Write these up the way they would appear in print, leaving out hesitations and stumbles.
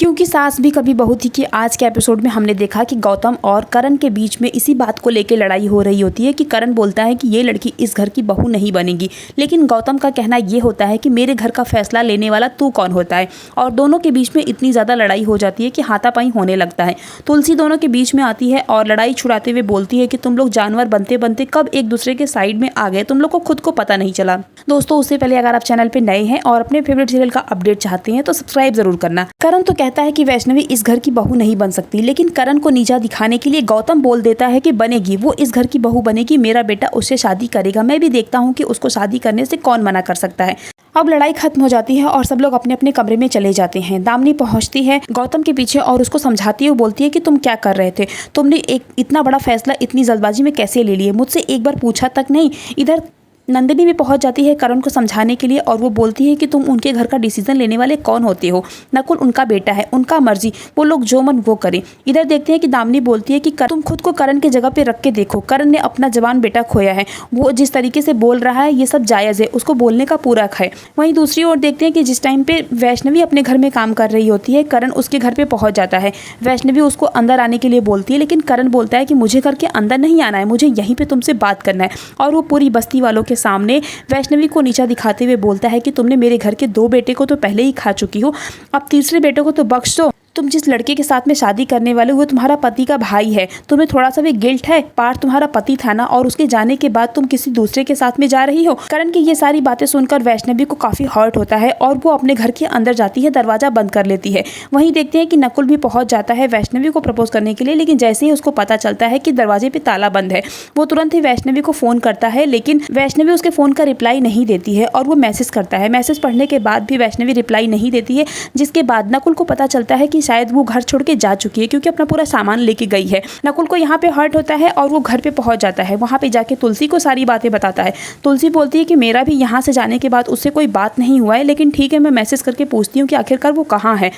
क्योंकि सास भी कभी बहू थी कि आज के एपिसोड में हमने देखा कि गौतम और करण के बीच में इसी बात को लेकर लड़ाई हो रही होती है कि करण बोलता है कि ये लड़की इस घर की बहू नहीं बनेगी, लेकिन गौतम का कहना ये होता है कि मेरे घर का फैसला लेने वाला तू कौन होता है। और दोनों के बीच में इतनी ज़्यादा लड़ाई हो जाती है कि हाथापाई होने लगता है। तुलसी दोनों के बीच में आती है और लड़ाई छुड़ाते हुए बोलती है कि तुम लोग जानवर बनते बनते कब एक दूसरे के साइड में आ गए, तुम लोग को खुद को पता नहीं चला। दोस्तों, उससे पहले अगर आप चैनल पे नए हैं और अपने फेवरेट सीरियल का अपडेट चाहते हैं तो सब्सक्राइब जरूर करना। करण तो कहता है कि वैष्णवी इस घर की बहू नहीं बन सकती, लेकिन करण को नीचा दिखाने के लिए गौतम बोल देता है कि बनेगी, वो इस घर की बहू बनेगी, मेरा बेटा उससे शादी करेगा, मैं भी देखता हूँ कि उसको शादी करने से कौन मना कर सकता है। अब लड़ाई खत्म हो जाती है और सब लोग अपने अपने कमरे में चले जाते हैं। दामिनी पहुंचती है गौतम के पीछे और उसको समझाती हुई बोलती है कि तुम क्या कर रहे थे, तुमने एक इतना बड़ा फैसला इतनी जल्दबाजी में कैसे ले लिए, मुझसे एक बार पूछा तक नहीं। इधर नंदिनी भी पहुंच जाती है करण को समझाने के लिए और वो बोलती है कि तुम उनके घर का डिसीजन लेने वाले कौन होते हो, नकुल उनका बेटा है, उनका मर्जी, वो लोग जो मन वो करें। इधर देखते हैं कि दामिनी बोलती है कि तुम खुद को करण के जगह पे रख के देखो, करण ने अपना जवान बेटा खोया है, वो जिस तरीके से बोल रहा है ये सब जायज़ है, उसको बोलने का पूरा हक है। वहीं दूसरी ओर देखते हैं कि जिस टाइम पे वैष्णवी अपने घर में काम कर रही होती है, करण उसके घर पे पहुंच जाता है। वैष्णवी उसको अंदर आने के लिए बोलती है, लेकिन करण बोलता है कि मुझे घर के अंदर नहीं आना है, मुझे यहीं पे तुमसे बात करना है। और वो पूरी बस्ती वालों के सामने वैष्णवी को नीचा दिखाते हुए बोलता है कि तुमने मेरे घर के 2 बेटे को तो पहले ही खा चुकी हो, अब तीसरे बेटे को तो बख्श दो। तुम जिस लड़के के साथ में शादी करने वाले हो वो तुम्हारा पति का भाई है, तुम्हें थोड़ा सा भी गिल्ट है, पार्थ तुम्हारा पति था ना, और उसके जाने के बाद तुम किसी दूसरे के साथ में जा रही हो। करण की ये सारी बातें सुनकर वैष्णवी को काफी हर्ट होता है और वो अपने घर के अंदर जाती है, दरवाजा बंद कर लेती है। वहीं देखते हैं कि नकुल भी पहुंच जाता है वैष्णवी को प्रपोज करने के लिए, लेकिन जैसे ही उसको पता चलता है कि दरवाजे पे ताला बंद है, वो तुरंत ही वैष्णवी को फोन करता है, लेकिन वैष्णवी उसके फोन का रिप्लाई नहीं देती है और वो मैसेज करता है। मैसेज पढ़ने के बाद भी वैष्णवी रिप्लाई नहीं देती है, जिसके बाद नकुल को पता चलता है कि शायद वो घर छोड़ के जा चुकी है, क्योंकि अपना पूरा सामान लेके गई है। नकुल को यहाँ पे हर्ट होता है और वो घर पे पहुंच जाता है। वहाँ पे जाके तुलसी को सारी बातें बताता है। तुलसी बोलती है कि मेरा भी यहाँ से जाने के बाद उससे कोई बात नहीं हुआ है, लेकिन ठीक है मैं मैसेज करके पूछती हूँ कि आखिरकार वो कहाँ है।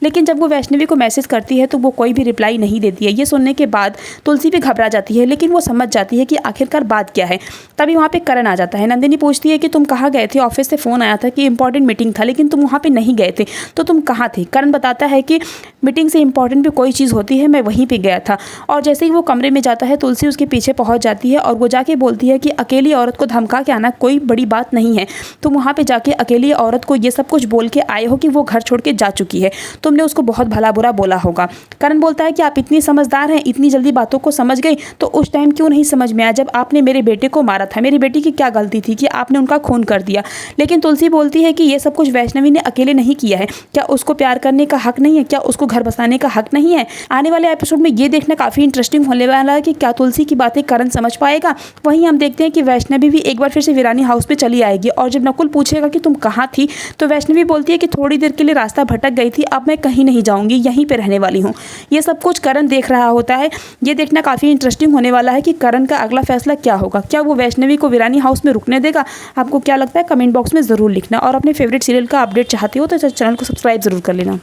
लेकिन जब वो वैष्णवी को मैसेज करती है तो वो कोई भी रिप्लाई नहीं देती है। ये सुनने के बाद तुलसी भी घबरा जाती है, लेकिन वो समझ जाती है कि आखिरकार बात क्या है। तभी वहाँ पे करण आ जाता है। नंदिनी पूछती है कि तुम कहाँ गए थे, ऑफिस से फोन आया था कि इंपॉर्टेंट मीटिंग था, लेकिन तुम वहाँ पे नहीं गए थे, तो तुम कहाँ थे। करण बताता है कि मीटिंग से इंपॉर्टेंट भी कोई चीज़ होती है, मैं वहीं पे गया था। और जैसे ही वो कमरे में जाता है तुलसी उसके पीछे पहुंच जाती है और वो जाके बोलती है कि अकेली औरत को धमका के आना कोई बड़ी बात नहीं है, तुम वहाँ पे जाके अकेली औरत को ये सब कुछ बोल के आए हो कि वो घर छोड़ के जा चुकी है, तुमने उसको बहुत भला बुरा बोला होगा। करण बोलता है कि आप इतनी समझदार हैं, इतनी जल्दी बातों को समझ गई, तो उस टाइम क्यों नहीं समझ में आया जब आपने मेरे बेटे को मारा था, मेरी बेटी की क्या गलती थी कि आपने उनका खून कर दिया। लेकिन तुलसी बोलती है कि ये सब कुछ वैष्णवी ने अकेले नहीं किया है, क्या उसको प्यार करने का हक नहीं है, क्या उसको घर बसाने का हक नहीं है। आने वाले एपिसोड में ये देखना काफी इंटरेस्टिंग होने वाला है कि क्या तुलसी की बातें करण समझ पाएगा। वहीं हम देखते हैं कि वैष्णवी भी एक बार फिर से वीरानी हाउस पे चली आएगी और जब नकुल पूछेगा कि तुम कहाँ थी, तो वैष्णवी बोलती है कि थोड़ी देर के लिए रास्ता भटक गई थी, अब मैं कहीं नहीं जाऊंगी, यहीं पे रहने वाली हूँ। ये सब कुछ करण देख रहा होता है। ये देखना काफी इंटरेस्टिंग होने वाला है कि करण का अगला फैसला क्या होगा, क्या वो वैष्णवी को वीरानी हाउस में रुकने देगा। आपको क्या लगता है कमेंट बॉक्स में जरूर लिखना और अपने फेवरेट सीरियल का अपडेट चाहते हो तो चैनल को सब्सक्राइब जरूर कर लेना।